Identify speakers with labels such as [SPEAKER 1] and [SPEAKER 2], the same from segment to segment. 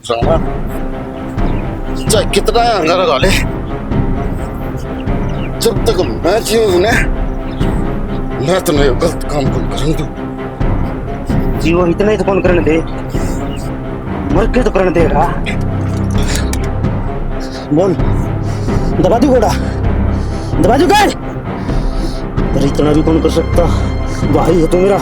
[SPEAKER 1] जाऊंगा, चाहे कितना अंगारा लगा ले, जब तक मैं जीऊँ ना, मैं तो नहीं गलत काम कौन करने दूं।
[SPEAKER 2] जीवो इतना ही तो कौन करने दे, मर के तो करने देगा। बोल, दबा दू घोड़ा, दबा दू गाड़, पर इतना भी कौन कर सकता, भाई है तू मेरा।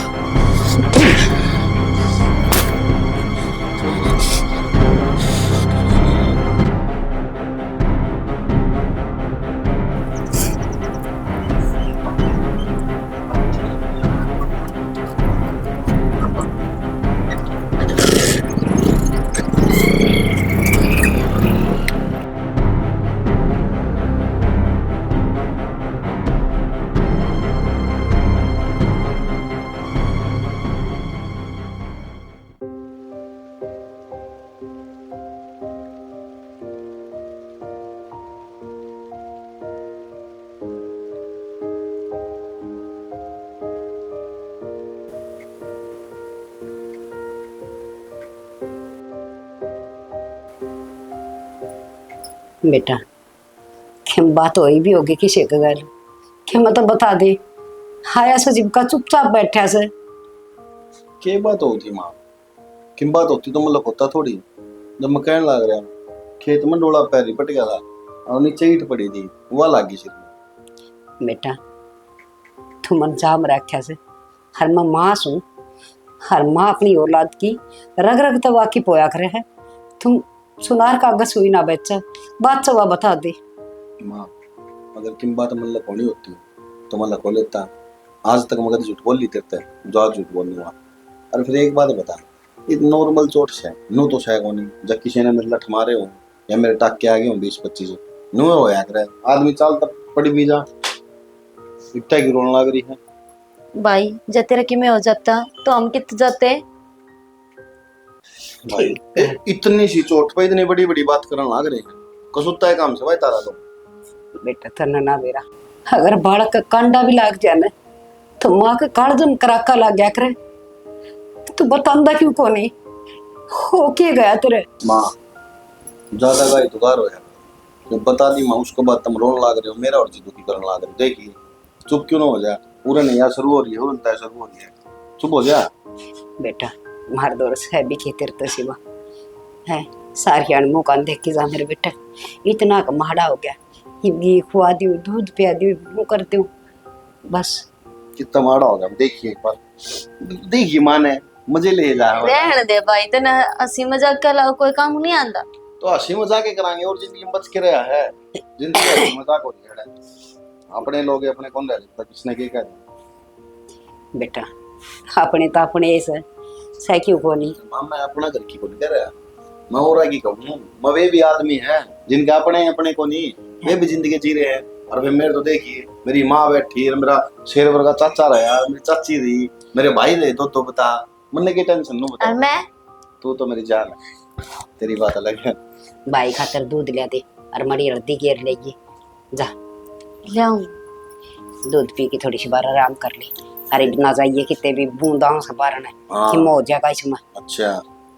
[SPEAKER 3] बेटा खेम बात होई भी होगी किसी के गल खेम तो बता दे। हाया से जिबका चुपचाप बैठा से
[SPEAKER 4] के बात होती माँ, किम बात होती तो मतलब होता थोड़ी। जब मैं कहने लग रहा खेत में डोला पैर पट गया था और नीचे ईट पड़ी थी, वह लाग गई सिर में।
[SPEAKER 3] बेटा तू मन जाम रखा से हर माँ माँ सू, हर माँ अपनी औलाद की रग रग तो वाकिफ होया करे है। तुम सुनार का अगस हुई ना बच्चा बात चवा बता दे।
[SPEAKER 4] माँ अगर किम बात मतलब होनी होती तो मतलब हो लेता। आज तक मगर झूठ बोल ली तेरे जो आज झूठ बोलने हुआ। अरे फिर एक बात बता, ये नॉर्मल चोट से नू तो शायद नहीं, जब किसी ने मेरे लठ मारे हो या मेरे टाके आगे हो 20-25 नू हो याद रहे आदमी चाल तक पड़ी भी जा इतना की रोने लग रही है।
[SPEAKER 5] भाई जब तेरा कि में हो जाता तो हम कित जाते।
[SPEAKER 4] भाई इतनी सी चोट पे इतनी बड़ी बड़ी बात करने लग रहे हैं, कसुत्ता है काम से भाई तारा तो।
[SPEAKER 3] बेटा तना ना मेरा अगर बालक का कांडा भी लाग जाए ना तो माँ का कालजम कराका लग गया करे तो बतांदा क्यों कोनी हो के गया तेरे।
[SPEAKER 4] माँ ज्यादा गाय दुगार हो यार, तो बता दी माँ उसके बाद तुम रोने लग रहे हो, मेरा और जी दुखी करने लग रहे हो। देखिए चुप क्यों ना हो जाए, पूरा नहीं यार शुरू हो रही है उल्टा शुरू हो रही है, चुप हो जा।
[SPEAKER 3] बेटा मार दौर है भी खेतर तो सिवा है सारी अणमो का देख के जा मेरे बेटा इतना का माड़ा हो गया। घी खुआ दी दूध पिया दी वो करती हूँ बस।
[SPEAKER 4] कितना माड़ा होगा देखिए एक बार, देखिए माँ ने मजे ले जा रहा है।
[SPEAKER 5] रहने दे भाई, तेने हंसी मजाक के अलावा कोई काम नहीं आंदा।
[SPEAKER 4] तो हंसी मजाक ही कराएंगे और जिंदगी में बच के रहा है, जिंदगी हंसी मजाक हो रही है। अपने लोग अपने कौन रह सकता, किसने क्या कह दिया।
[SPEAKER 3] बेटा अपने तो अपने ऐसे सैक्यों को नहीं।
[SPEAKER 4] माँ मैं अपना घर की को नहीं कह रहा, मैं और की कहूँ मैं वे भी आदमी है जिनके अपने अपने को नहीं, वे भी जिंदगी जी रहे हैं। और फिर मेरे तो देखिए मेरी माँ बैठी है, मेरा शेर वर्गा चाचा रहा, मेरी चाची रही, मेरे भाई रहे तो बता मन की टेंशन नो बता।
[SPEAKER 5] और मैं
[SPEAKER 4] तू तो मेरी जान है, तेरी बात अलग है।
[SPEAKER 3] बाई खातर दूध ले दे और मड़ी रद्दी घेर लेगी जा
[SPEAKER 5] ले आऊं।
[SPEAKER 3] दूध पी के थोड़ी सी बार आराम कर ले। अरे ना जाइए कितने भी बूंदाओं से बारना है कि मो जाएगा इसमें।
[SPEAKER 4] अच्छा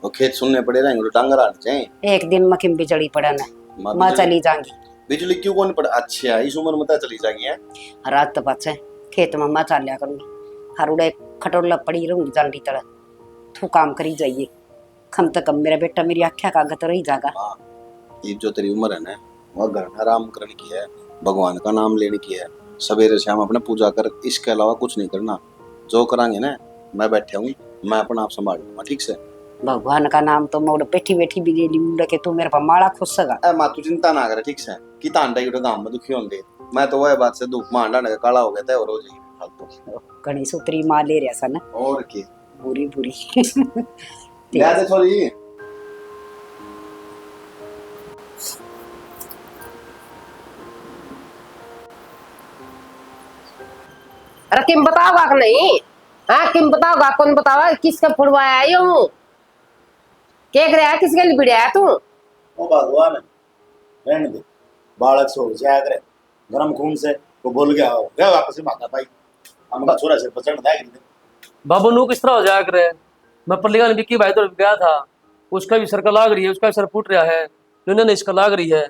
[SPEAKER 4] वो खेत सुनने पड़े रहेंगे तो डांगर आने चाहिए।
[SPEAKER 3] एक दिन मखिम बिजली पड़ना है माँ चली जाएंगी।
[SPEAKER 4] बिजली क्यों कौन पड़ा, अच्छा इस उम्र में तो चली जाएगी है।
[SPEAKER 3] रात तो पाछे खेत में माँ चाल लिया करूंगी हर उड़े खटोला पड़ी रहूंगी जल्दी तरह तू काम करी जाइए कम से कम मेरा बेटा मेरी आख्या का गत रही जागा।
[SPEAKER 4] ये जो तेरी उम्र है ना वह घर में आराम करने की है, भगवान का नाम लेने की है, सवेरे शाम अपने पूजा कर, इसके अलावा कुछ नहीं करना। जो करांगे ना मैं बैठा हूँ, मैं अपना आप संभाल लूंगा ठीक से।
[SPEAKER 3] भगवान का नाम तो मोड़ बैठी बैठी भी ले ली के तू मेरे पर माला खुश सगा।
[SPEAKER 4] ए माँ तू चिंता ना करे ठीक से, कि तांडा उठे गांव में दुखी होंगे, मैं तो वह बात से धूप में हांडा काला हो गया था और हो जाएगी फालतू।
[SPEAKER 3] गणी सूत्री माँ ले रहा सा ना
[SPEAKER 4] और की
[SPEAKER 3] बुरी बुरी
[SPEAKER 4] याद है थोड़ी।
[SPEAKER 6] अरे किम बताओगा कि नहीं? हाँ किम बताओगा, कौन बताओगा किसका फुड़वाया है यूं? क्या कर रहा है, किसके लिए बिड़ाया तू?
[SPEAKER 7] ओ भगवान रहने दे, बालक से हो जाया करे गरम खून से वो बोल गया हो गया वापस माता भाई हमका छोरा से पचड़ था।
[SPEAKER 8] बाबू नू किस तरह हो जाया करे, मैं पल्ली का विक्की भाई तो गया था, उसका भी सर का लाग रही है, उसका भी सर फूट रहा है, इन्होंने इसका लाग रही है,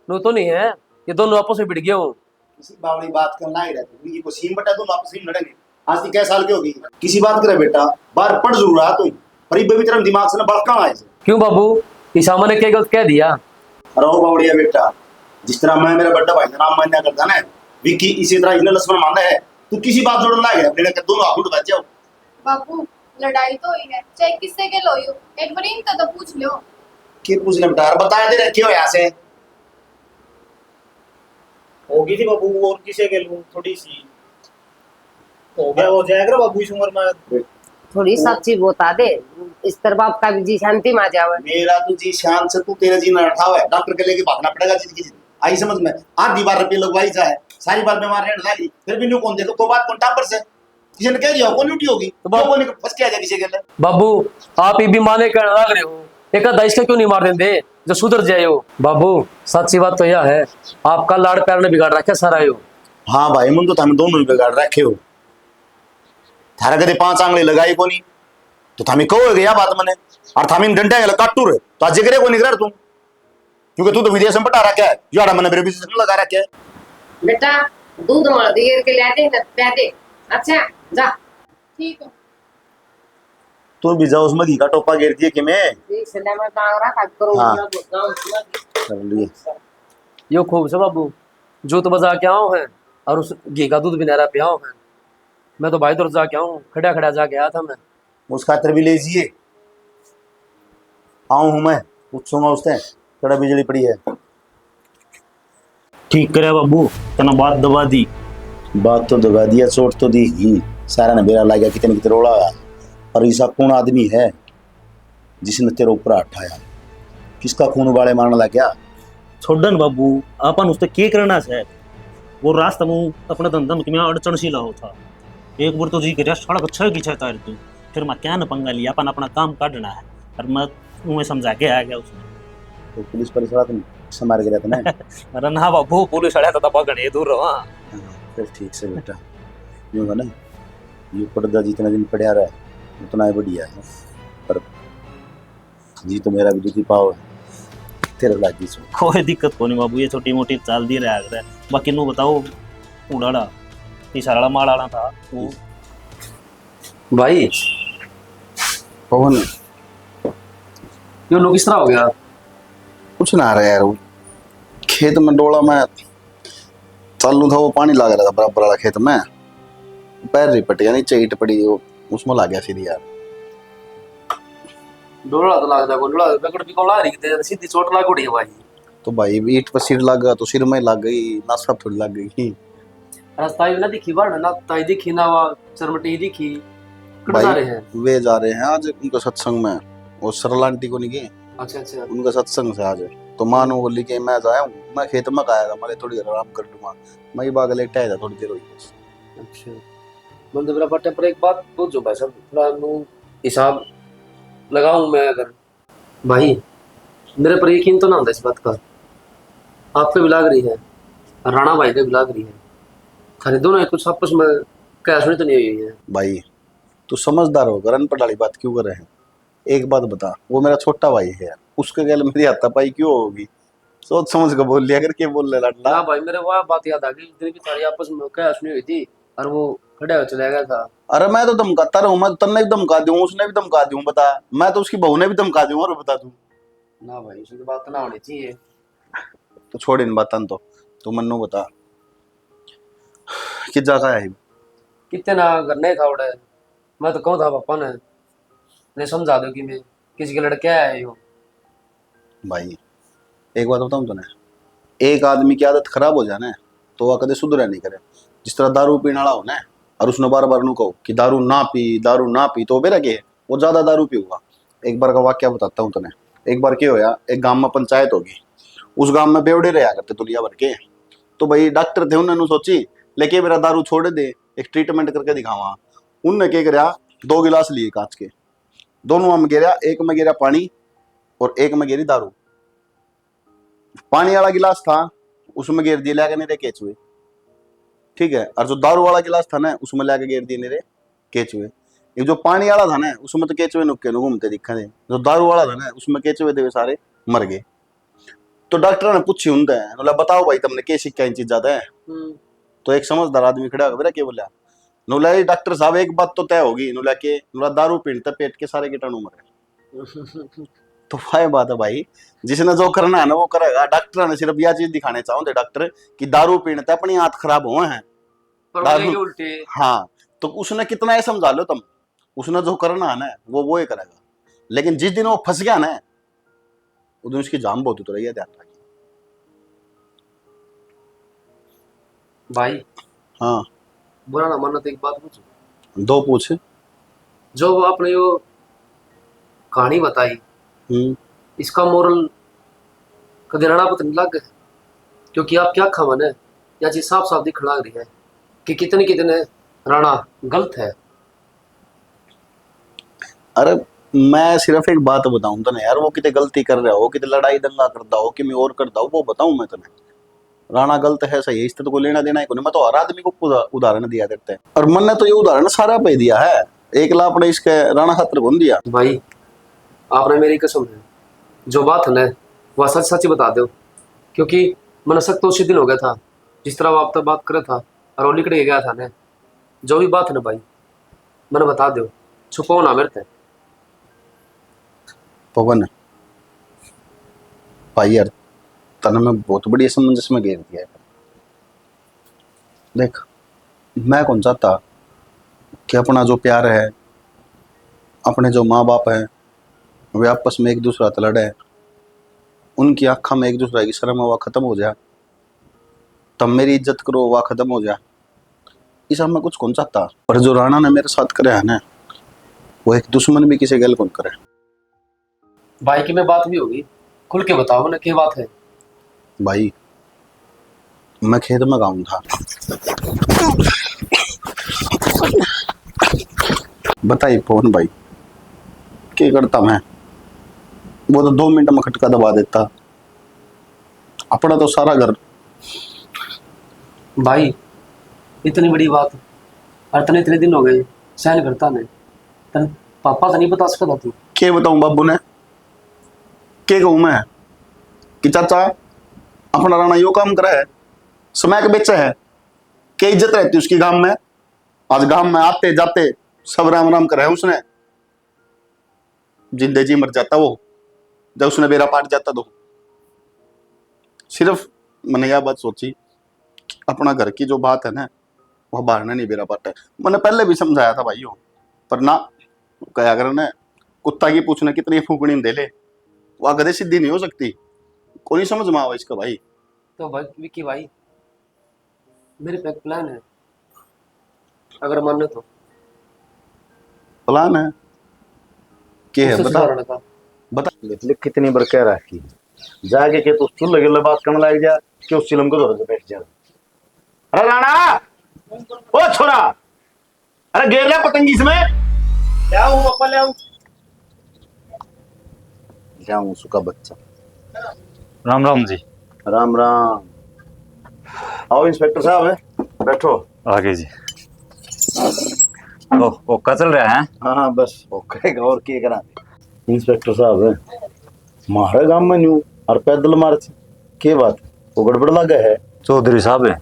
[SPEAKER 8] नो तो नहीं है, ये दोनों आपस में भिड़ गए हो।
[SPEAKER 7] किसी बावड़ी बात करना ही रहता है, को सीम बटा तुम आपस में लड़ेंगे। आज की क्या साल की होगी, किसी बात करे बेटा, बाहर पढ़ जरूर रहा तुम, पर ये भी तेरा दिमाग से ना बड़का आए।
[SPEAKER 8] क्यों बाबू, ईसामा ने क्या गलत कह दिया?
[SPEAKER 7] अरे ओ बावड़िया बेटा, जिस तरह मैं मेरा बड़ा भाई नाम मान्या करता ना, विक्की इसी तरह इन्हें लक्ष्मण मानना है, तू किसी बात जोड़न लाएगा अपने दोनों आप उठ जाओ।
[SPEAKER 9] बाबू लड़ाई तो हुई है, चाहे किससे के लो एक बार इनका तो पूछ लो।
[SPEAKER 7] के पूछ ले बेटा, बताया दे रखे हो यहाँ से
[SPEAKER 2] होगी थी बाबू, और किसे के लूं, थोड़ी सी हो गया हो जाएगा बाबू इस उम्र में।
[SPEAKER 6] थोड़ी सच्ची बता दे, इस तरह बाप का भी जी शांति में आ जावे।
[SPEAKER 7] मेरा तो जी शान से तू तेरा जी न उठावा है, डॉक्टर के लेके भागना पड़ेगा जिंदगी जिंदगी आई समझ में। आधी बार रुपये लगवाई जाए, सारी बार बीमार रहने लगी, फिर भी न्यू कौन देखो को बात कौन टापर से किसी ने कह दिया कौन ड्यूटी होगी तो बाबू ने फंस के आ जाए किसी के लिए।
[SPEAKER 8] बाबू आप ये भी माने कहने लग रहे हो, एक आधा इसका क्यों नहीं मार देते जो सुधर जाए हो? बाबू सच्ची बात तो यह है, आपका लाड़ प्यार ने बिगाड़ रखा सारा यो।
[SPEAKER 7] हाँ भाई मुन तो थामे दोनों बिगाड़ रखे हो, थारा कदे 5 आंगली लगाई कोनी तो थामी कहो गया बात मने, और थामी डंडा गला काटू रे तो आज करे कोनी कर तू, क्योंकि तू तो विदेश में पटा रखा है, यार मैंने मेरे बिजनेस में लगा रखा है।
[SPEAKER 6] बेटा दूध मार दिए के लाते न प्यादे, अच्छा जा।
[SPEAKER 9] ठीक है
[SPEAKER 7] तू भी जाओ उसमें घी का टोपा गिर दिए कि मैं
[SPEAKER 6] ठीक से मैं मांग रहा था करो
[SPEAKER 7] हाँ।
[SPEAKER 6] पूरा गांव
[SPEAKER 7] कर लिए।
[SPEAKER 8] यो खूब से बाबू, जो तो बजा के आओ है और उस घी का दूध भी नहरा पे आओ है। मैं तो भाई दूर जाके आऊँ, खड़ा खड़ा जाके आया था मैं।
[SPEAKER 7] उस खातर भी लीजिए, आऊं हूं मैं, पूछूंगा उससे थोड़ा बिजली पड़ी है।
[SPEAKER 2] ठीक करे बाबू, तना बात दबा दी।
[SPEAKER 7] बात तो दबा दिया, चोट तो दी ही, सारा ने बेरा लगा कितने कितने रोड़ा, और ऐसा कौन आदमी है जिसने तेरे ऊपर उठाया, किसका खून उबाले मारने लग गया।
[SPEAKER 2] छोड़न बाबू, अपन उससे के करना है, वो रास्ता में अपने धंधा में अड़चन सी लाओ था, एक बार तो जी के सड़क अच्छा की छता है तू, फिर मैं क्या न पंगा लिया, अपन अपना काम काटना है, और मैं तुम्हें समझा के आ गया उसने।
[SPEAKER 7] तो पुलिस पर सड़ा तुम से मार गया था ना।
[SPEAKER 2] अरे ना बाबू, पुलिस अड़ा था पकड़े दूर रहो।
[SPEAKER 7] फिर ठीक से बेटा, यूँ है ना, ये पर्दा जितना दिन पड़ा रहा है उतना ही बढ़िया है, पर जी तो मेरा भी दुखी पाओ है तेरे लागी सो।
[SPEAKER 2] कोई दिक्कत को नहीं बाबू, ये छोटी मोटी चाल दी रहा है, बाकी नु बताओ उड़ाड़ा तीसरा माल आना था वो।
[SPEAKER 8] भाई
[SPEAKER 1] पवन
[SPEAKER 8] यो लोग किस तरह हो गया?
[SPEAKER 1] कुछ ना रहा यार, वो खेत में डोला में चालू था, वो पानी लग रहा था बराबर वाला खेत में, पैर रिपट गया, नीचे ईट पड़ी, वो उसमें लग गया सीधी यार।
[SPEAKER 8] डोला तो लग जाएगा, डोला पकड़ भी कौन ला रही थी, सीधी चोट लाग उड़ी है भाई।
[SPEAKER 1] तो भाई ईट पर सिर लग गया तो सिर में लग गई, नासा थोड़ी लग गई।
[SPEAKER 8] रास्ता ही ना दिखी बार ना, ताई दिखी ना, वो चरमटी दिखी। कहाँ जा रहे हैं?
[SPEAKER 1] वे जा रहे हैं आज उनका सत्संग में, वो सरला आंटी को नहीं गए,
[SPEAKER 8] अच्छा अच्छा।
[SPEAKER 1] उनका सत्संग से आज। तो मानो बोली कि मैं जाया हूँ, मैं खेत में आया था, मैं थोड़ी देर आराम कर लूंगा, मैं बाग लेटा आया था, थोड़ी देर हुई बस।
[SPEAKER 8] अच्छा मन तो बराबर पर एक बात पूछो भाई साहब, थोड़ा हिसाब लगाऊं मैं अगर, भाई मेरे पर यकीन तो ना होता इस बात का, आपके भी लाग रही है, राणा भाई के भी लाग रही है, खाली दोनों एक कुछ आपस में क्या सुनी तो नहीं हुई है।
[SPEAKER 1] भाई तू समझदार होकर अनपढ़ वाली बात क्यों कर रहे हैं? एक बात बता, वो मेरा छोटा भाई है यार, उसके गैल मेरी हाथापाई क्यों होगी? सोच समझ कर बोल लिया, अगर क्या बोल रहे लाडला।
[SPEAKER 8] ना भाई मेरे वह बात याद आ गई, जितनी भी सारी आपस में क्या सुनी हुई थी, और वो खड़ा हो चला गया था।
[SPEAKER 1] अरे मैं तो धमकाता रहूं, मैं तो तन्ने भी धमका दूं, उसने भी धमका दूं, बता, मैं तो उसकी बहू ने भी धमका दूं, और बता दूं।
[SPEAKER 8] ना भाई उसकी बात तो ना होनी चाहिए।
[SPEAKER 1] तो छोड़ इन बातन तो मन्नू बता कि जगह है
[SPEAKER 8] कितने ना करने था उड़े, मैं तो कहूँ था पापा ने समझा दो कि मैं किसी के लड़के आया हो।
[SPEAKER 1] भाई एक बात बताऊं तूने, एक आदमी की आदत खराब हो जाए तो वह कदे सुधरा नहीं करे। जिस तरह दारू पीने वाला हो ना, और उसने बार बार नु कहो कि दारू ना पी, तो बेरा के वो ज्यादा दारू पीऊगा। एक बार का वाक्य बताता हूँ तूने, एक बार क्या होया, एक गांव में पंचायत होगी, उस गांव में बेवड़े रहा करते दुनिया भर के, तो भाई डॉक्टर थे, उन्होंने सोची लेके मेरा दारू छोड़ दे, एक ट्रीटमेंट करके दिखावा। उनने क्या करा, 2 गिलास लिए कांच के, दोनों में गिरा, एक में गिरा पानी और एक में गिरी दारू। पानी वाला गिलास था उसमें गिर दिए लाके मेरे केचुए, ठीक है, और जो दारू वाला गिलास था ना उसमें लाके गिर दिए मेरे केचुए। ये जो पानी वाला था ना उसमें तो केचुए नुक्के नु घूमते दिखा दे, जो दारू वाला था ना उसमें केचुए देवे सारे मर गए। तो डॉक्टर ने पूछी उनसे, बोला बताओ भाई तुमने कैसी क्या चीज ज्यादा है। तो एक समझदार आदमी खड़ा हो गया, क्या बोला, नोला डॉक्टर साहब एक बात तो तय होगी, नोला के नोला दारू पीने पेट के सारे कीटाणु मरे। तो वही बात है भाई, जिसने जो करना है ना वो करेगा। डॉक्टर ने सिर्फ यह चीज दिखाने चाहते डॉक्टर कि दारू पीने से अपनी आंत खराब हुए हैं, दारू
[SPEAKER 8] उल्टे।
[SPEAKER 1] हाँ, तो उसने कितना ही समझा लो तुम, उसने जो करना है ना वो ही करेगा। लेकिन जिस दिन वो फंस गया ना उस दिन उसकी जान बहुत उतर रही है, ध्यान रखिए।
[SPEAKER 8] भाई
[SPEAKER 1] हाँ,
[SPEAKER 8] बुरा ना मानना तो एक बात पूछो।
[SPEAKER 1] दो पूछ।
[SPEAKER 8] जो वो आपने यो कहानी बताई, इसका मोरल कदे राणा पता नहीं लग गया, क्योंकि आप क्या खबर है या चीज साफ साफ दिखने लग रही है कि कितने कितने राणा गलत है।
[SPEAKER 1] अरे मैं सिर्फ एक बात बताऊं तो ना यार, वो कितने गलती कर रहा हो, कितने लड़ाई दंगा करता हो कि मैं और करता हूँ, वो बताऊं मैं तुम्हें। राणा गलत है सही है, इससे तो कोई लेना देना है कोई। मैं तो हर आदमी को उदाहरण दिया देते हैं, और मन ने तो ये उदाहरण सारा पे दिया है, एक लाख ने इसके राणा खातर कौन दिया।
[SPEAKER 8] भाई आपने मेरी कसम है, जो बात है ना वह सच सच बता दो, क्योंकि मन सख्त तो उसी दिन हो गया था जिस तरह वो आप तक बात कर था और वो निकल गया था ना। जो भी बात है ना भाई मैंने बता दो, छुपाओ ना मेरे से।
[SPEAKER 1] पवन भाई यार तने में बहुत बड़ी असमंजस में घेर दिया है। देख मैं कौन चाहता कि अपना जो प्यार है, अपने जो माँ बाप है, वे आपस में एक दूसरा से लड़े, उनकी आँखों में एक दूसरे की शर्म वह खत्म हो जाए, तब मेरी इज्जत करो वह खत्म हो जाए। इसा मैं कुछ कौन चाहता। पर जो राणा ने मेरे साथ करे है ना, वो एक दुश्मन भी किसी गल कौन करे।
[SPEAKER 8] भाई की मैं बात भी होगी, खुल के बताओ ना क्या बात है।
[SPEAKER 1] भाई मैं खेत में गाऊं था, बताइए पवन भाई क्या करता मैं। वो तो 2 मिनट में खटका दबा देता, अपना तो सारा घर।
[SPEAKER 8] भाई इतनी बड़ी बात और तने इतने दिन हो गए सहन करता नहीं, तन पापा तो नहीं बता सकता तू।
[SPEAKER 1] क्या बताऊं बाबू ने, क्या कहूं मैं कि चाचा अपना राणा यो काम करा है, समय के बेचा है, क्या इज्जत रहती उसकी गांव में। आज गांव में आते जाते सब राम राम करे उसने, जिंदे जी मर जाता वो जब उसने बेरा पाट जाता। तो सिर्फ मैंने यह बात सोची कि अपना घर की जो बात है ना वह बाहर नहीं बेरा पाटा है। मैंने पहले भी समझाया था भाइयों, पर ना क्या करना, कुत्ता की पूछने कितनी फूकनी दे ले, वह गधे सीधी नहीं हो सकती। कोई नहीं समझ में आवा इसका भाई।
[SPEAKER 8] तो भाई विक्की भाई मेरे पे एक प्लान है, अगर माने तो।
[SPEAKER 1] प्लान है क्या है
[SPEAKER 8] उससे
[SPEAKER 1] बता
[SPEAKER 8] सुधारने का।
[SPEAKER 1] बता।
[SPEAKER 7] लिख कितनी बार कह रहा है कि जाके के तो चुल लगे बात करने लग जा कि उस चिलम को धोरे से बैठ जा। अरे राणा ओ छोरा, अरे घेर ले पतंगी इसमें। क्या हूँ पापा, ले आऊं जाऊं सुखा बच्चा।
[SPEAKER 10] राम राम जी।
[SPEAKER 7] राम राम। आओ इंस्पेक्टर साहब है, बैठो।
[SPEAKER 10] आगे जी। ओ का चल रहा है?
[SPEAKER 7] हाँ हाँ बस ओके, और क्या करा। इंस्पेक्टर साहब है मारे गांव में न्यू और पैदल मार्च, के बात वो गड़बड़ लगा है।
[SPEAKER 10] चौधरी साहब है,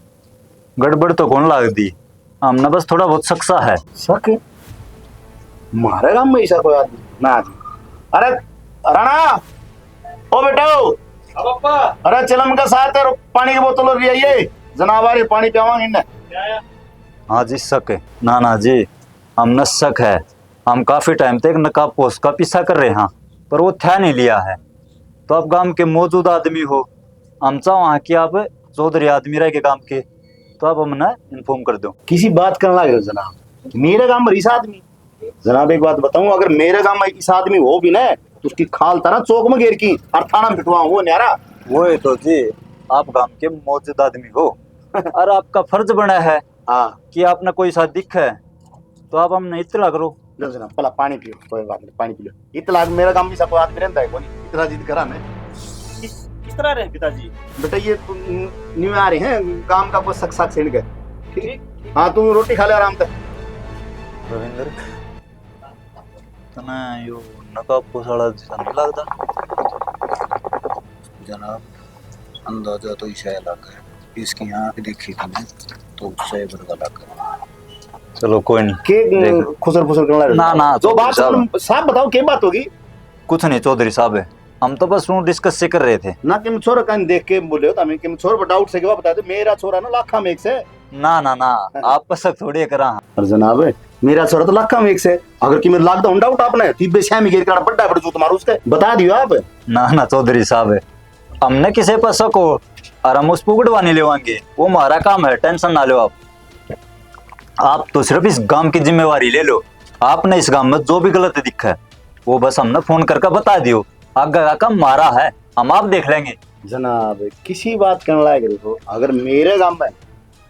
[SPEAKER 10] गड़बड़ तो कौन लाग दी, हमने बस थोड़ा बहुत सक्सा है।
[SPEAKER 7] शक है मारे गांव में ऐसा कोई आदमी ना आदमी। अरे राणा ओ बेटा, अरे चिलम का साथ है, पानी की बोतल और आइए जनाबारी पानी पियावांगे इन्हें।
[SPEAKER 10] हाँ जी शक है। ना ना जी हम न शक है, हम काफी टाइम तक नकाब पोस्ट का पीछा कर रहे हैं पर वो था नहीं लिया है। तो आप गांव के मौजूद आदमी हो, हम चाहो वहाँ की आप चौधरी आदमी रह के गांव के, तो आप हमने इन्फॉर्म कर दो।
[SPEAKER 7] किसी बात करने लगे जनाब, मेरे गांव में इस आदमी। जनाब एक बात बताऊं, अगर मेरे गांव में इस आदमी हो भी ना तो उसकी खाल तरह चौक में घेर की और थाना में पिटवाऊं, वो न्यारा।
[SPEAKER 10] वो है तो जी आप गांव के मौजूद आदमी हो और आपका फर्ज बना है कि आपने कोई साथ दिख है तो आप हमने इत्तला करो।
[SPEAKER 7] लो जनाब पहला पानी पियो, कोई बात नहीं पानी पी लो। इतना मेरा गांव में सब आदमी रहता है कौन इतना जिद करा मैं।
[SPEAKER 2] किस तरह रहे पिताजी?
[SPEAKER 7] बेटा ये न्यू आ रहे हैं काम का बस सक सक सेंड गए। ठीक हाँ तुम रोटी खा ले आराम से।
[SPEAKER 10] रविंद्र तना यो नकाब पोसाड़ा जैसा नहीं लगता।
[SPEAKER 4] जनाब अंदाजा तो ईशा अलग है, इसकी आंख देखी थी मैं तो सही वर्ग अलग है।
[SPEAKER 10] चलो कोई नहीं।
[SPEAKER 7] के खुसर फुसर करना रहे?
[SPEAKER 10] ना ना
[SPEAKER 7] जो बात
[SPEAKER 10] साहब,
[SPEAKER 7] साहब बताओ क्या बात होगी?
[SPEAKER 10] कुछ नहीं चौधरी साहब है, हम तो बस डिस्कस से कर रहे थे।
[SPEAKER 7] ना कि छोरा कान देख के बोले हो तमें कि छोरा पर डाउट से के बता दे मेरा छोरा ना लाखा में एक से।
[SPEAKER 10] ना ना ना आप पसक थोड़ी करा।
[SPEAKER 7] और जनाब मेरा छोरा तो लाखा में एक से, अगर कि मैं लॉकडाउन डाउट आपने तीबे शामी गिर कर बड़ा बड़ा जूत मारो उसके बता दियो आप।
[SPEAKER 10] ना ना चौधरी साहब है, हमने किसी पर शक हो और हम उस पुगड़वा नहीं लेवाएंगे, वो हमारा काम है, टेंशन ना लो आप तो सिर्फ इस गांव की जिम्मेवारी ले लो। आपने इस गांव में जो भी गलत दिखा है वो बस हमने फोन करके बता दियो, आगे का काम हमारा है, हम आप देख लेंगे।
[SPEAKER 7] जनाब किसी बात करने लायक रहो, अगर मेरे गांव में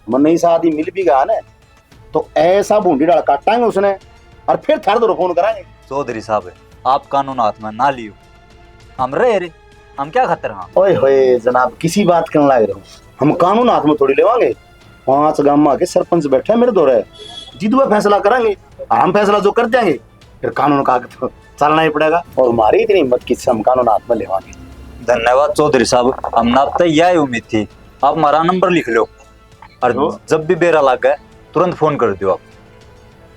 [SPEAKER 7] मन नहीं शादी मिल भी गया ना तो ऐसा बूंदी डाल काटांगे उसने और फिर थार दो फोन कराएंगे।
[SPEAKER 10] चौधरी साहब है, आप कानून हाथ में ना लियो, हम रहे हम क्या खतर। हाँ
[SPEAKER 7] ओए होए जनाब किसी बात करने लायक रहो, हम कानून हाथ में थोड़ी लेवांगे। 5 गांव में आके सरपंच बैठे मेरे दौरे जितवा फैसला करेंगे, हम फैसला जो कर देंगे फिर कानून का आगे तो चलना ही पड़ेगा, और हमारी इतनी हिम्मत किससे हम कानून हाथ में लेवांगे।
[SPEAKER 10] धन्यवाद चौधरी साहब, हमने अब तक यही उम्मीद थी। आप हमारा नंबर लिख लो और जब भी बेरा लग गए तुरंत फोन कर दो आप।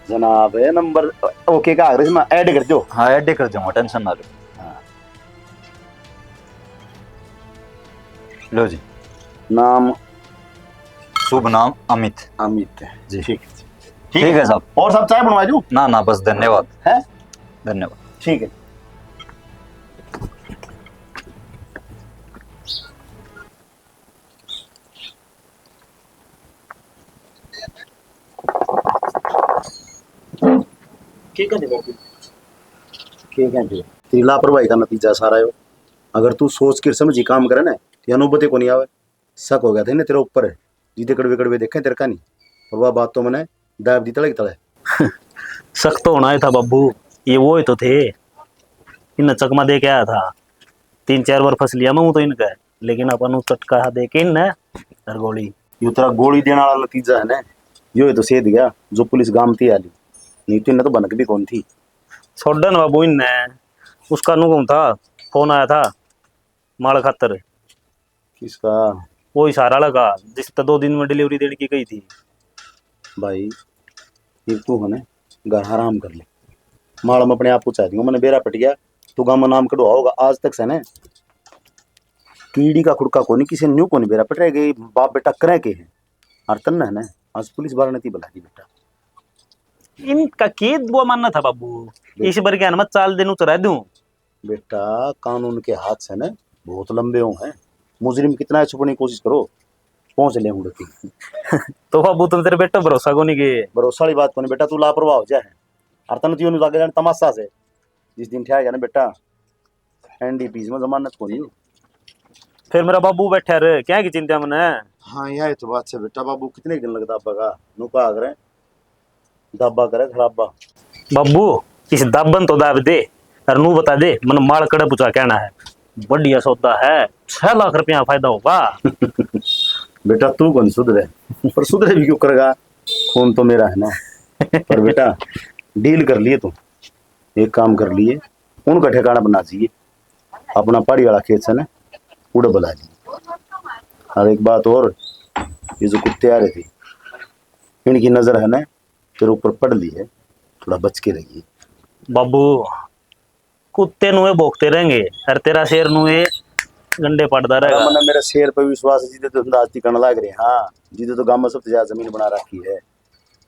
[SPEAKER 7] जनाब नंबर ओके का इसमें ऐड कर दो।
[SPEAKER 10] हाँ ऐड कर दूंगा, टेंशन ना लो। लो जी,
[SPEAKER 7] नाम
[SPEAKER 10] शुभ नाम अमित।
[SPEAKER 7] अमित
[SPEAKER 10] जी
[SPEAKER 7] ठीक
[SPEAKER 10] है साहब।
[SPEAKER 7] और सब चाय बनवा दूं?
[SPEAKER 10] ना ना बस धन्यवाद
[SPEAKER 7] है,
[SPEAKER 10] धन्यवाद।
[SPEAKER 7] ठीक है। तेरी लापरवाही का नतीजा सारा है। अगर तू सोच के समझी काम करे ना तो अनुभूति को नहीं आवे। शक हो गया था ना तेरे ऊपर, जीते कड़वे कड़वे देखे तेरे का नहीं, और वह बात तो मैंने दाब दी तले तले।
[SPEAKER 2] सख्त तो होना ही था बब्बू, ये वो ही तो थे, इन चकमा दे के आया था। 3-4 बार फंस लिया मैं तो इनका, लेकिन अपन चटका दे के इन गोली।
[SPEAKER 7] यो तेरा गोली देने वाला नतीजा है ना, यो तो सेध गया जो पुलिस गाम थी आली, नहीं तो इन्हें तो बनक भी कौन थी।
[SPEAKER 2] छोड़न बाबू इन उसका नुकम था, फोन आया था माल खातर।
[SPEAKER 7] किसका?
[SPEAKER 2] वो इशारा लगा जिस तो 2 दिन में डिलीवरी देने की गई थी।
[SPEAKER 7] भाई ये तू है ना घर आराम कर ले, माल में अपने आप को चाह दूंगा मैंने बेरा पट गया तू गाँव में नाम कटवा होगा आज तक से ना कीड़ी का खुड़का को नहीं किसी न्यू को नहीं बेरा पट रहे गए बाप बेटा करे के है और तन है ना आज पुलिस बार नहीं बुला दी बेटा।
[SPEAKER 2] इनका की वो मानना था बाबू, इस बार क्या मत चाल दिन उतरा दूं।
[SPEAKER 7] बेटा कानून के हाथ से ना बहुत लंबे हो हैं, मुजरिम कितना छुपने की कोशिश करो पहुंच ले उड़ती।
[SPEAKER 2] तो बाबू तुम तेरे बेटा भरोसा को नहीं गए।
[SPEAKER 7] भरोसा वाली बात को नहीं बेटा, तू लापरवाह हो जाए और तन तीन आगे जाने तमाशा से जिस दिन ठहर गया ना बेटा एनडीपीसी में जमानत को नहीं।
[SPEAKER 2] फिर मेरा बाबू बैठा रहे क्या की चिंता मने।
[SPEAKER 7] हाँ यह तो बात है बेटा, बाबू कितने दिन लगता बगा नुका करे दाबा करे खराबा।
[SPEAKER 2] बाबू इस दाबन तो दाब दे और नू बता दे मन माल कड़े पूछा कहना है, बढ़िया सौदा है, 6 लाख रुपया फायदा होगा।
[SPEAKER 7] बेटा तू कौन सुधरे, पर सुधरे भी क्यों करेगा, खून तो मेरा है ना। पर बेटा डील कर लिए तू, एक काम कर लिए उनका ठिकाना बना चाहिए, अपना पहाड़ी वाला खेत से ना उड़ बुला ली। और एक बात और, ये जो कुत्ते आ रहे थे इनकी नजर है ना तेरे ऊपर पड़ ली है, थोड़ा बच के रहिए।
[SPEAKER 2] बाबू कुत्ते नुए भोगते रहेंगे और तेरा शेर नुए गंडे पड़ता रहेगा।
[SPEAKER 7] मैंने मेरे शेर पे विश्वास है, जीते तो अंदाजी करने लग रहे। हाँ जीते तो गांव में सबसे ज्यादा जमीन बना रखी है,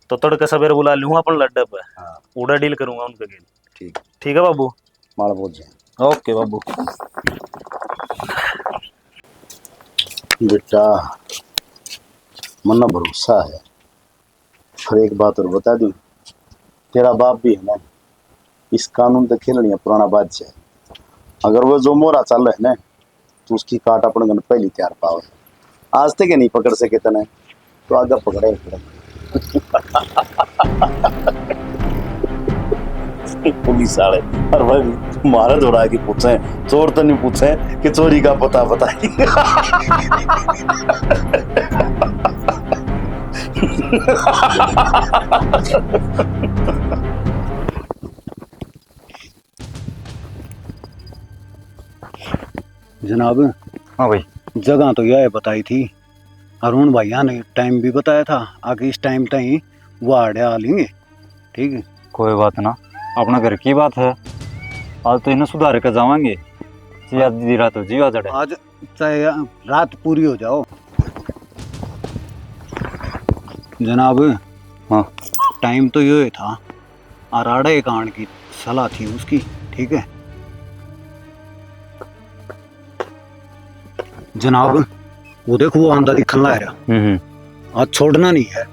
[SPEAKER 2] तो तड़के सवेरे बुला लूंगा अपन लड्डे पे।
[SPEAKER 7] हाँ
[SPEAKER 2] उड़ा डील करूंगा उनके गेल।
[SPEAKER 7] ठीक
[SPEAKER 2] ठीक है बाबू,
[SPEAKER 7] माल बोझ जाए।
[SPEAKER 2] ओके बाबू।
[SPEAKER 7] बेटा मन भरोसा है, फिर एक बात और बता दूं, तेरा बाप भी है ना इस कानून तक खेलनी है पुराना बादशाह, अगर वो जो मोरा चल रहा है ना तो उसकी काट अपन गन पहली तैयार पाओ, आज तक नहीं पकड़ सके तने तो आगे पकड़े। पुलिस वाले और भाई मारा दौड़ा के पूछे, चोर तो नहीं पूछे कि चोरी का पता बताइए।
[SPEAKER 10] जनाब। हाँ भाई।
[SPEAKER 11] जगह तो यह बताई थी, अरुण भैया ने टाइम भी बताया था, आगे इस टाइम तक वो आड़े आ लेंगे। ठीक है,
[SPEAKER 10] कोई बात ना, अपना घर की बात है। आज तो इन्हें सुधार कर जावांगे। जी रात हो जीवा जड़े।
[SPEAKER 11] आज चाहे रात पूरी हो जाओ। जनाब।
[SPEAKER 10] हाँ।
[SPEAKER 11] टाइम तो ये था, आराड़े कांड की सलाह थी उसकी। ठीक है जनाब, वो देखो वो आंदा दिखन ला रहा। आज छोड़ना नहीं है,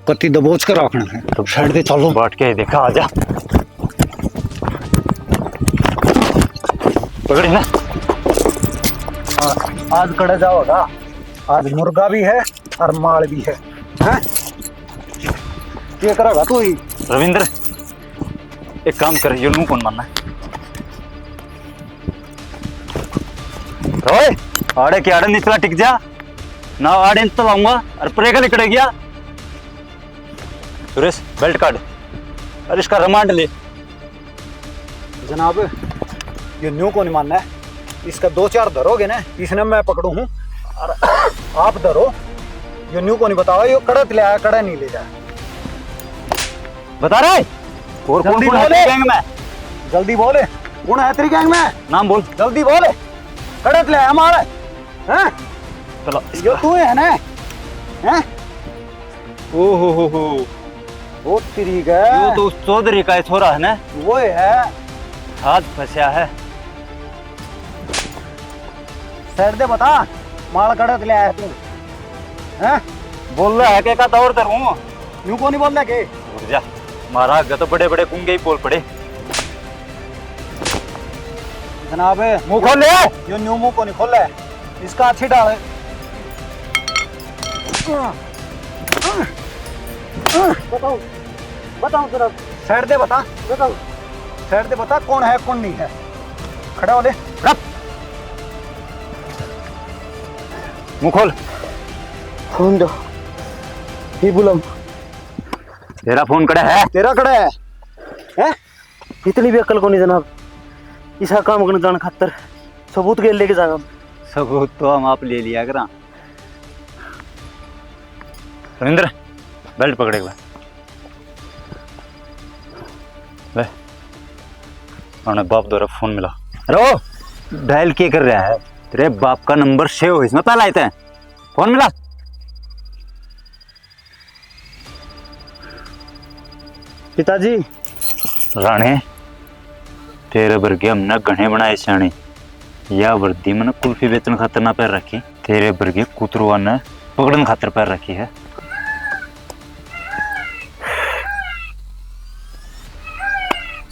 [SPEAKER 11] कत्ती दबोच कर रखना है।
[SPEAKER 10] तो
[SPEAKER 11] साइड पे चलो।
[SPEAKER 10] बाट के देखा, आजा पकड़ी ना।
[SPEAKER 11] आज कड़े जाओगा, आज मुर्गा भी है और माल भी है। हैं? क्या करेगा तू ही?
[SPEAKER 10] रविंद्र एक काम कर, ये कौन मानना है? ओए आड़े के आड़े निकला टिक जा ना, आड़े तो लाऊंगा और परेगा निकले गया। सुरेश बेल्ट काट और इसका रिमांड ले।
[SPEAKER 11] जनाब ये न्यू को नहीं मानना है, इसका 2-4 धरोगे ना, इसने मैं पकड़ू हूँ और आप धरो। ये न्यू को नहीं बताओ, ये कड़त ले आया, कड़ा नहीं ले जाए।
[SPEAKER 10] बता रहे और कौन
[SPEAKER 11] जल्दी
[SPEAKER 10] कौन है
[SPEAKER 11] बोले।
[SPEAKER 10] गैंग में?
[SPEAKER 11] जल्दी बोले, कौन है तेरी गैंग में?
[SPEAKER 10] नाम बोल।
[SPEAKER 11] जल्दी बोले, कड़त ले आया हमारे। हैं?
[SPEAKER 10] चलो
[SPEAKER 11] ये तू है ना? हैं?
[SPEAKER 10] ओहो
[SPEAKER 11] वो तेरी
[SPEAKER 10] ये
[SPEAKER 11] का
[SPEAKER 10] तो उस चौधरी का छोरा है ना,
[SPEAKER 11] वो है।
[SPEAKER 10] हाथ फंसा है।
[SPEAKER 11] सर दे बता, माल कड़त ले आया तू? हैं?
[SPEAKER 10] बोल रहा है कि का दौड़ करूं?
[SPEAKER 11] न्यू को नहीं बोल रहा के?
[SPEAKER 10] रुक जा, मारा गया तो बड़े बड़े कुंगे ही बोल पड़े।
[SPEAKER 11] जनाब
[SPEAKER 10] मुंह खोल ले।
[SPEAKER 11] ये न्यू मुंह को नहीं खोल है, इसका अच्छी डाल है। बताओ बताओ जरा, साइड दे बता, बताओ साइड दे बता, कौन है कौन नहीं है। खड़ा हो ले।
[SPEAKER 10] मुंह खोल।
[SPEAKER 11] फोन दो। ही बुलम।
[SPEAKER 10] तेरा फोन कड़ा है?
[SPEAKER 11] तेरा कड़ा है? हैं?
[SPEAKER 2] इतनी भी अकल को नहीं जनाब, इसा काम करने जाने खातर सबूत के लेके जागा।
[SPEAKER 10] सबूत तो हम आप ले लिया करा। रविंद्र बेल्ट पकड़ेगा। उन्हें बाप द्वारा फोन मिला। अरे डायल क्या कर रहा है? तेरे बाप का नंबर सेव हो इसमें पहला आते हैं। फोन मिला।
[SPEAKER 2] पिताजी।
[SPEAKER 10] राणे तेरे वर्गे हमने गणे बनाए सियाने, या वर्दी मैंने कुल्फी बेचने खातर ना पैर रखी, तेरे वर्गे कुतरुआ ने पकड़न खातर पैर रखी है।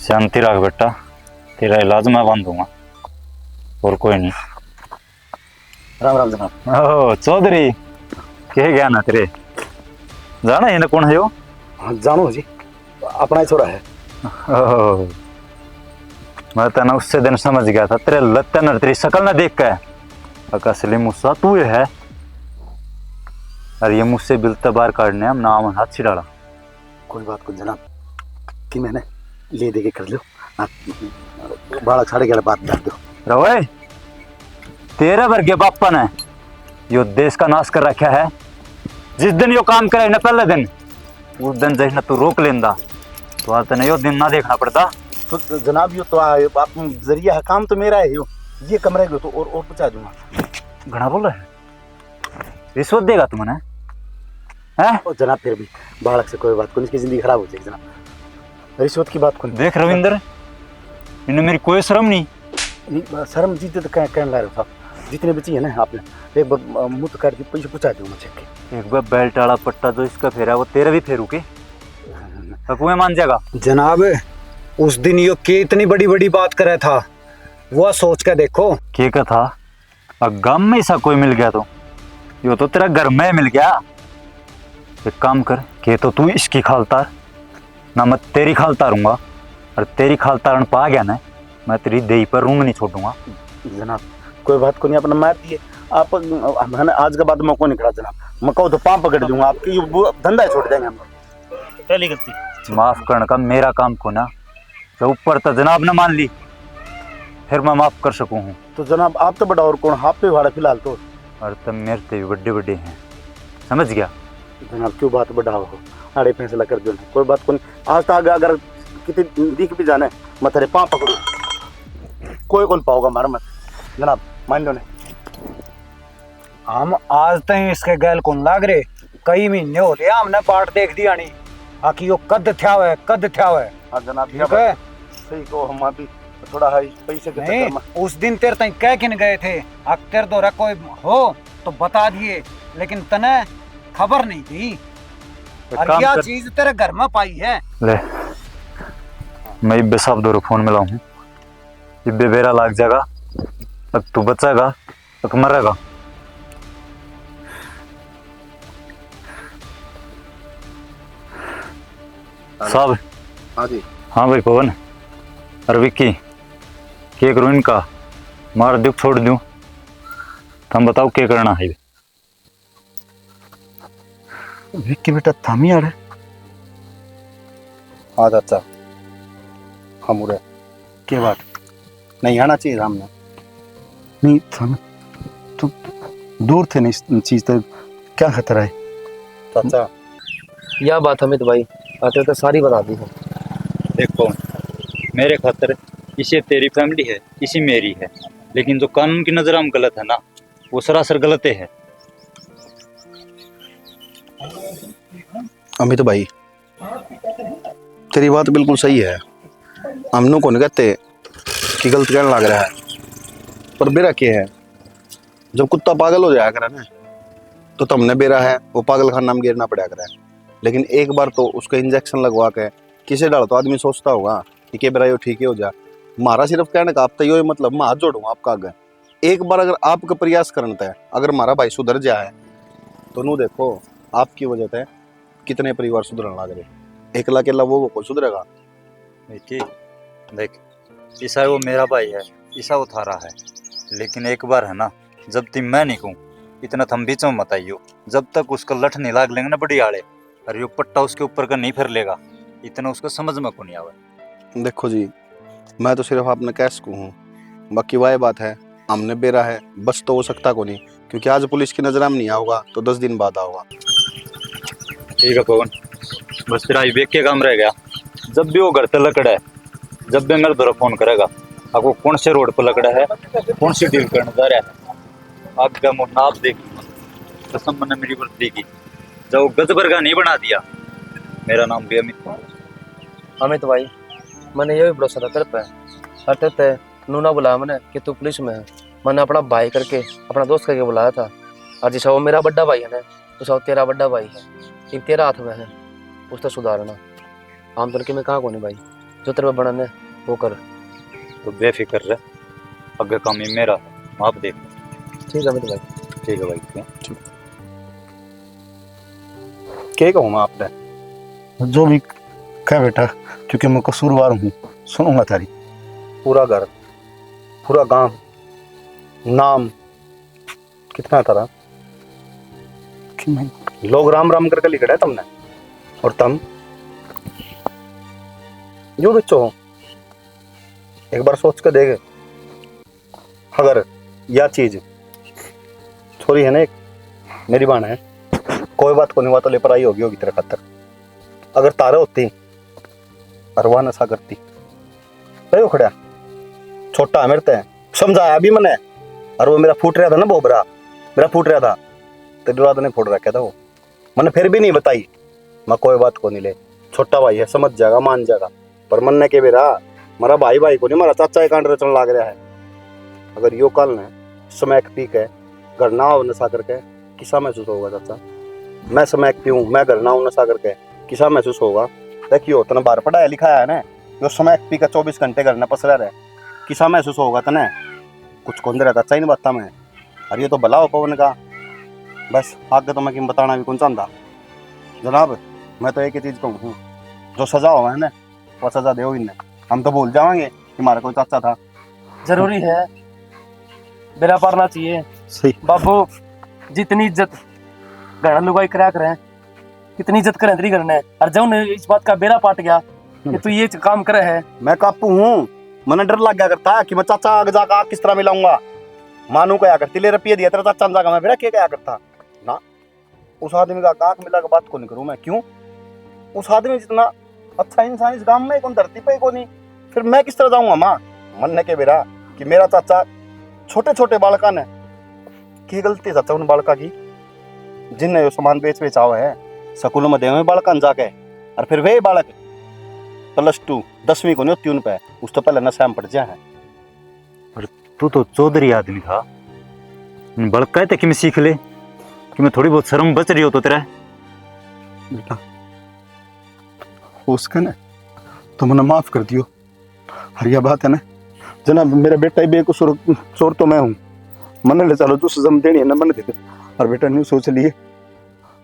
[SPEAKER 10] शांति रख बेटा, तेरा इलाज मैं बांधूंगा और कोई नहीं।
[SPEAKER 11] राम राम जनाब।
[SPEAKER 10] ओह चौधरी क्या गया ना तेरे? जाना है ना कौन है वो?
[SPEAKER 11] हाँ जानो जी, अपना ही छोरा है।
[SPEAKER 10] ओह मैं तो ना उससे दिन समझ गया था, तेरे लत्तन और तेरी शक्ल ना देख के असली मुस्सा तू ही है। और ये मुझसे बिलता बाहर काटने हम नाम हाथ से डाला।
[SPEAKER 11] कोई बात को जनाब कि मैंने ले दे के कर लो, बालक साढ़े 11 बात कर दो।
[SPEAKER 10] रवे तेरे वर्गे बापा ने यो देश का नाश कर रखा है। जिस दिन यो काम करे ना पहले दिन, उस दिन जैसे तू रोक लेंदा तो आज तने यो दिन ना देखना पड़ता।
[SPEAKER 11] तो जनाब यो तो आप जरिया है, काम तो मेरा है यो, ये कमरे को तो और पहुंचा दूंगा।
[SPEAKER 10] घना बोल रहा है, रिश्वत देगा तू मने? हैं?
[SPEAKER 11] ओ जनाब फिर भी बालक से कोई बात को, इसकी जिंदगी खराब हो जाएगी जनाब, रिश्वत की बात को नहीं।
[SPEAKER 10] देख रविंद्र, इन्हें मेरी कोई शर्म नहीं।
[SPEAKER 11] शर्म जीते तो कहने ला रहे हो साहब, जितने बची है ना आपने एक बार मुँह तो कर दी, पैसे पूछा दूँ मुझे के।
[SPEAKER 10] एक बार बेल्ट वाला पट्टा जो इसका फेरा वो तेरा भी फेरू के कुएं मान जाएगा।
[SPEAKER 11] जनाब उस दिन यो के इतनी बड़ी बड़ी बात करे था, वो सोच के देखो।
[SPEAKER 10] के का था? गम में ऐसा कोई मिल गया तो यो तो तेरा घर में मिल गया। एक काम कर के तो तू इसकी खाल तार ना, मैं तेरी खाल तारूंगा, और तेरी खाल तारन पा गया ना मैं तेरी देही पर रूंग नहीं छोड़ूंगा।
[SPEAKER 11] जनाब कोई बात को नहीं, अपना मार दिए आप, मैंने आज के बाद मौका नहीं खड़ा जनाब, मैं कहूँ तो पाँव पकड़ दूंगा आपकी, धंधा छोड़ देंगे हम।
[SPEAKER 2] पहली गलती
[SPEAKER 10] माफ करने का मेरा काम को ना, तो ऊपर तो जनाब ने मान ली फिर मैं माफ कर सकूं हूँ।
[SPEAKER 7] तो जनाब आप तो बड़ा और कौन, आप पे भाड़ा फिलहाल तो।
[SPEAKER 10] और तब मेरे से भी बड़े बड़े हैं, समझ गया?
[SPEAKER 7] जनाब क्यों बात बढ़ा हो, आड़े फैसला कर दो ना, कोई बात कौन। आज तक अगर कितनी दिख भी जाना है मैं तेरे पाँव पकड़ू, कोई कौन पाओगा मारा मत जनाब, मान लो ने।
[SPEAKER 11] हम आज तक इसके गैल कौन लाग रहे, कई महीने हो गए हमने पाठ देख दिया नहीं, आखिर यो कद थया हुआ है, कद थया हुआ है।
[SPEAKER 7] हाँ जनाब
[SPEAKER 11] ठीक है,
[SPEAKER 7] सही को हम अभी थोड़ा है पैसे के
[SPEAKER 11] नहीं
[SPEAKER 7] चक्कर में।
[SPEAKER 11] उस दिन तेरे तक कह किन गए थे, अब तेरे दो कोई हो तो बता दिए, लेकिन तने खबर नहीं थी। और
[SPEAKER 10] काम
[SPEAKER 11] यह
[SPEAKER 10] कर।
[SPEAKER 11] चीज तेरे घर में पाई है।
[SPEAKER 10] ले मैं इब्बे साहब दो फोन मिला हूँ, इब्बे बेरा लाग जाएगा, अब तू बचेगा अब मरेगा। साहब।
[SPEAKER 4] हाँ जी।
[SPEAKER 10] हाँ भाई पवन, अरे विक्की क्या करूँ इनका, मार दूँ छोड़ दूँ, तुम बताओ क्या करना है।
[SPEAKER 7] विक्की बेटा थामी आ रहे।
[SPEAKER 4] हाँ चाचा, हम उड़े
[SPEAKER 7] क्या बात?
[SPEAKER 4] नहीं आना चाहिए सामने।
[SPEAKER 7] नहीं थामी तो दूर थे, नहीं चीज तो क्या खतरा है?
[SPEAKER 4] चाचा
[SPEAKER 8] यह बात हमें तो भाई आते तो सारी बता दी है।
[SPEAKER 10] देखो मेरे खातर इसे तेरी फैमिली है, इसी मेरी है, लेकिन जो कानून की नजर हम गलत है ना, वो सरासर गलत है।
[SPEAKER 1] अमित भाई तेरी बात बिल्कुल सही है, हमनों को नहीं कहते कि गलत कहने लग रहा है, पर बेरा क्या है, जब कुत्ता पागल हो जाया करे ना तो तुमने बेरा है वो पागल खाना में गिरना पड़ा करे, लेकिन एक बार तो उसका इंजेक्शन लगवा के किसे डाल तो आदमी सोचता होगा कि के बेरा यो ठीक ही हो जा। मारा सिर्फ कहने का आप तो यो मतलब मैं हाथ जोड़ूंगा आपका आगे, एक बार अगर आपका प्रयास करना है, अगर हमारा भाई सुधर जाए तो नू देखो आपकी वजह से कितने परिवार सुधरने लग रहे, एकला अकेला वो कोई सुधरेगा।
[SPEAKER 10] बेटी देख, ईसा वो मेरा भाई है, ईसा वो थारा है, लेकिन एक बार है ना, जब तक मैं नहीं कहूँ इतना थम बीच में मत आइयो, जब तक उसका लठ नहीं लाग लेंगे ना बड़ी आड़े, और यो पट्टा उसके ऊपर का नहीं फिर लेगा, इतना उसको समझ में को नहीं आवे।
[SPEAKER 1] देखो जी मैं तो सिर्फ आपने कैश को हूँ, बाकी वह बात है हमने बेरा है बस तो हो सकता को नहीं, क्योंकि आज पुलिस की नजर में नहीं आओगा तो 10 दिन बाद आओगा।
[SPEAKER 10] ठीक है पवन, बस तेरा विवेक के काम रह गया, जब भी वो घर से लकड़ा है, जब भी मेरे द्वारा फोन करेगा, आपको कौन से रोड पर लकड़ा है, कौन सी डील करने जा रहा है, आपका मुँह नाप देगी कसम मैंने मेरी वर्दी की, जब वो गजबर का नहीं बना दिया, मेरा नाम भी अमित है।
[SPEAKER 8] अमित भाई मैंने ये भी भरोसा था तेरे पे, हटे थे नूना बुलाया मैंने कि तू पुलिस में है, मैंने अपना भाई करके अपना दोस्त करके बुलाया था, और जिसा वो मेरा बड़ा भाई है ना, तो सब तेरा बड़ा भाई है, ये तेरा हाथ में है, उससे सुधारना। आम तौर के मैं कहाँ को नहीं भाई, जो तेरे पे बनाने वो कर।
[SPEAKER 10] तो बेफिक्र रहे, अगर काम ही मेरा है, आप देख।
[SPEAKER 8] ठीक है अमित भाई।
[SPEAKER 10] ठीक है भाई।
[SPEAKER 1] क्या कहूँ मैं आपने,
[SPEAKER 7] जो भी कह बेटा, क्योंकि मैं कसूरवार हूँ, सुनूंगा तारी।
[SPEAKER 1] पूरा घर पूरा गांव नाम कितना तारा
[SPEAKER 7] कि मैं
[SPEAKER 1] लोग राम राम करके लिख रहे हैं तुमने, और तुम जो बच्चों हो एक बार सोच कर देखे, अगर यह चीज छोरी है ना, एक मेरी बहन है, कोई बात को नहीं हुआ तो ले पर आई होगी तेरे खातर, अगर तारे होती और वह नशा करती तो खड़ा छोटा है मेरे ते समझाया भी मैंने, और वो मेरा फूट रहा था ना बोबरा, मेरा फूट रहा था तेरे रात ने फोड़ रखा था वो, मैंने फिर भी नहीं बताई, मैं कोई बात को नहीं ले, छोटा भाई है समझ जाएगा मान जाएगा, पर मन ने के बेरा मेरा भाई भाई को नहीं, मेरा चाचा ही कांड रचन लाग रहा है, अगर यो कल ने स्मैक पी के घर ना हो नशा करके किसा महसूस होगा चाचा, मैं स्मैक पीऊँ मैं घर ना हूँ नशा करके किसा महसूस होगा। देखियो तने बाहर पढ़ाया लिखाया है ना, जो स्मैक पी का 24 घंटे घर में पसरा रहे किसा महसूस होगा तने, कुछ कौन रहता चाचा नहीं बात में, और ये तो भला हो पवन का, बस आगे तो मैं किम बताना भी कौन चाहता जनाब, मैं तो एक ही चीज कहूँ, जो सजा हुआ है ना वो सजा दो इन्हें, हम तो भूल जाएंगे कि हमारा कोई चाचा था।
[SPEAKER 8] जरूरी है बेरा पारना चाहिए
[SPEAKER 1] सही
[SPEAKER 8] बाबू, जितनी इज्जत घर लुगाई करा करें, कितनी इज्जत करें तेरी करना है, और जब इस बात का बेरा पाट गया कि तू ये काम करे है,
[SPEAKER 1] मैं कापू हूँ
[SPEAKER 7] मने डर लग गया करता कि मैं चाचा आगे जाकर आग किस तरह मिलाऊंगा। मानू क्या करती, ले रुपये दिया तेरा चाचा जाकर मैं फिर क्या करता ना। उस आदमी का आग मिला के बात को नहीं करूं मैं, क्यों? उस आदमी जितना अच्छा इंसान इस गांव में कौन, धरती पे को नहीं, फिर मैं किस तरह जाऊंगा माँ मन के बेरा कि मेरा चाचा छोटे छोटे बालका ने की गलती चाचा उन बालका की जिनने यो सामान बेच आवे है स्कूलों में देवे बालका जाके, और फिर वे बालक +2 10वीं को नहीं होती उन पे, उस तो पहले नशा में पड़ जाए है।
[SPEAKER 10] और तू तो चौधरी आदमी था, बड़क कहते कि मैं सीख ले कि मैं थोड़ी बहुत शर्म बच रही हो तो तेरा।
[SPEAKER 7] बेटा उसका ना तो मैंने माफ कर दियो, और यह बात है ना जनाब मेरा बेटा ही बेकसूर चोर तो मैं हूँ, मन ले चलो तू सजम देनी है ना मन दे दे। और बेटा न्यू सोच लिए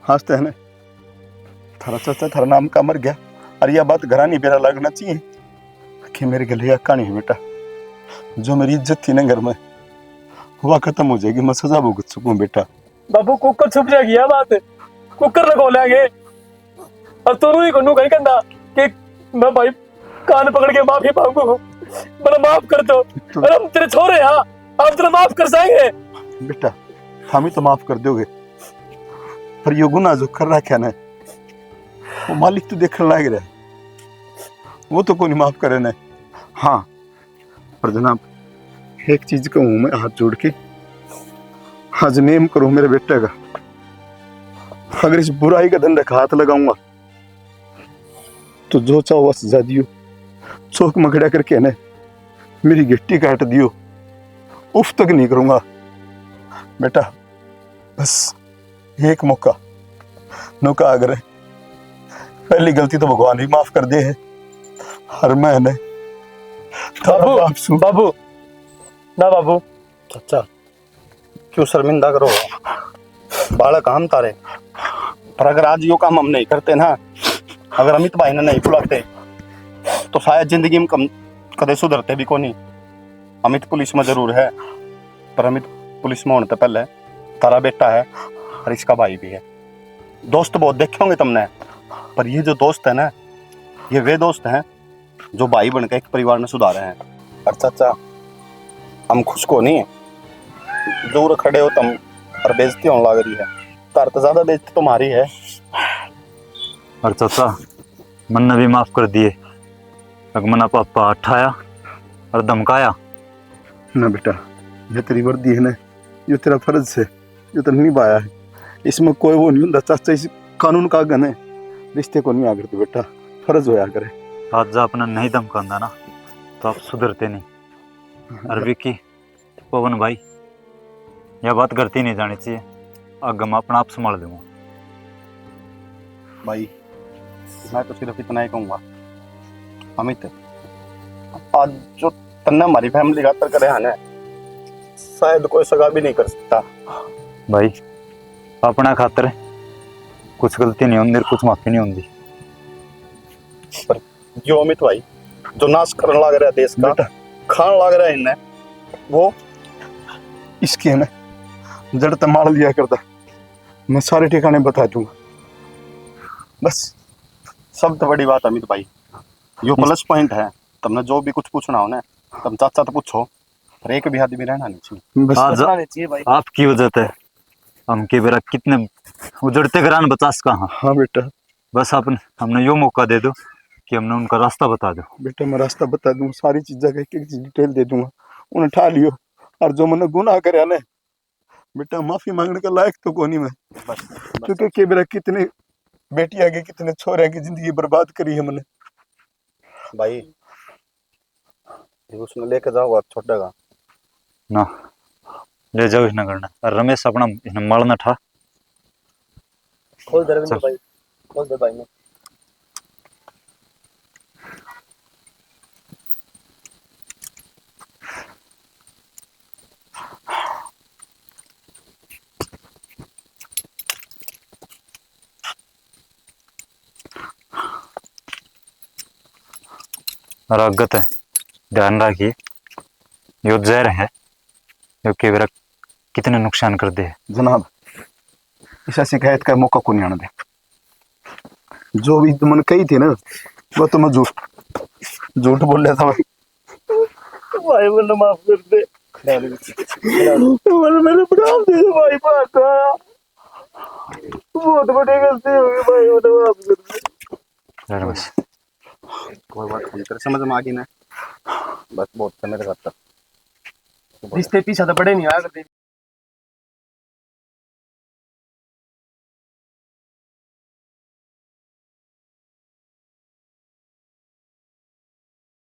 [SPEAKER 7] हंसते है ना, थारा चाचा थारा नाम का मर गया, और यह बात घरानी बेरा लगना चाहिए कि मेरे गले यह कहानी है बेटा, जो मेरी इज्जत थी ना घर में वह खत्म हो जाएगी, मैं सजा भुगत सकूं बेटा।
[SPEAKER 8] बाबू कुकर छुप जाएगी यह बात, कुकर लगो लेंगे और तू ही कहीं कहना कि मैं भाई कान पकड़ के माफी मांगू, मेरा माफ कर दो, अरे हम तेरे छोरे हैं, हम तेरा माफ कर जाएंगे।
[SPEAKER 7] बेटा हम ही तो माफ कर दोगे, पर ये गुनाह जो कर रहा है ना वो मालिक तो देखने लायक रहा, वो तो कोई माफ करे ना। हाँ पर जनाब एक चीज कहूँ मैं हाथ जोड़ के, आज नेम करो मेरे बेटे का, अगर इस बुराई का धंधा का हाथ लगाऊंगा तो जो चाहो बस सजा दियो, चौक मकड़ा करके ना मेरी गिट्टी काट दियो, उफ तक नहीं करूंगा बेटा। बस एक मौका नौका अगर है, पहली गलती तो भगवान भी माफ कर दे है, हर मैंने
[SPEAKER 8] बाबू बाबू ना बाबू
[SPEAKER 7] चाचा क्यों शर्मिंदा करो, बालक हम तारे, पर अगर आज यो काम हम नहीं करते ना, अगर अमित भाई ने नहीं बुलाते तो शायद जिंदगी में कम कदे सुधरते भी को नहीं। अमित पुलिस में जरूर है, पर अमित पुलिस में होने से पहले तारा बेटा है और इसका भाई भी है। दोस्त बहुत देखे होंगे तुमने, पर ये जो दोस्त है ना ये वे दोस्त हैं जो भाई बनकर एक परिवार में सुधारे हैं। और चाचा हम खुश को नहीं, दूर खड़े हो तुम और बेइज्जती होने लग रही है, तार तो ज्यादा बेइज्जती तुम्हारी है।
[SPEAKER 10] और चाचा मन ने भी माफ कर दिए, मना पापा उठाया और धमकाया
[SPEAKER 7] ना बेटा, ये तेरी वर्दी है ना, ये तेरा फर्ज है, ये तो निभाया है, इसमें कोई वो नहीं होता चाचा, इस कानून का गन है, रिश्ते को नहीं आकर तो बेटा फर्ज होया करे।
[SPEAKER 10] आज जा अपना नहीं धमकांदा ना तो आप सुधरते नहीं। और विक्की पवन भाई यह बात करती नहीं जानी चाहिए, आगे मैं अपना आप संभाल दूंगा।
[SPEAKER 7] भाई मैं तो सिर्फ इतना ही कहूंगा, अमित आज जो तन्ने हमारी फैमिली खातर करे है ना, शायद कोई सगा भी नहीं कर सकता।
[SPEAKER 10] भाई अपना खातर कुछ गलती नहीं होती, कुछ माफी नहीं होती,
[SPEAKER 7] पर जो अमित भाई जो नाश करने लग रहा है देश का, खान लग रहा है इन्हें, वो इसके है ना जड़ तक मार लिया करता, मैं सारे ठिकाने बता दूंगा। बस सब तो बड़ी बात अमित भाई, यो प्लस पॉइंट है, तुमने जो भी कुछ पूछना हो ना तुम चाचा तो पूछो, पर एक भी आदमी रहना नहीं चाहिए।
[SPEAKER 10] आज आपकी वजह से हम के बेरा कितने उजड़ते घरान बचास कहाँ।
[SPEAKER 7] हाँ बेटा
[SPEAKER 10] बस आपने हमने यो मौका दे दो कि हमने उनका रास्ता बता दो।
[SPEAKER 7] बेटा मैं रास्ता बता दूंगा, सारी चीजें का एक एक डिटेल दे दूंगा, उन्हें ठा लियो, और जो मैंने गुनाह करे ना बेटा माफी मांगने का लायक तो कोनी मैं, क्योंकि के बेरा कितने बेटिया के कितने छोरे की जिंदगी बर्बाद करी है मैंने। भाई उसने लेके जाओ छोटा का
[SPEAKER 10] ना ले जाओ इन्हें करना, और रमेश अपना इन्हें मारना था।
[SPEAKER 8] खोल दे भाई, खोल दे भाई।
[SPEAKER 10] और अगत है ध्यान रखिए, यो जहर है, यो केवरा कितने नुकसान कर दे।
[SPEAKER 7] जनाब ऐसा शिकायत का मौका को नहीं आने दे, जो भी तुमने कही थी ना वो तो मैं झूठ बोल रहा था भाई।
[SPEAKER 2] भाई मैंने माफ कर दे, मैंने मेरे प्रणाम दे दे भाई, पाका बहुत बड़ी गलती हो गई भाई, मैंने माफ कर दे।
[SPEAKER 10] बस
[SPEAKER 1] कोई बात नहीं, तेरे समझ में आ गई ना, बस बहुत है मेरे घर तक।
[SPEAKER 8] रिश्ते पीछे तो बड़े नहीं आया करते।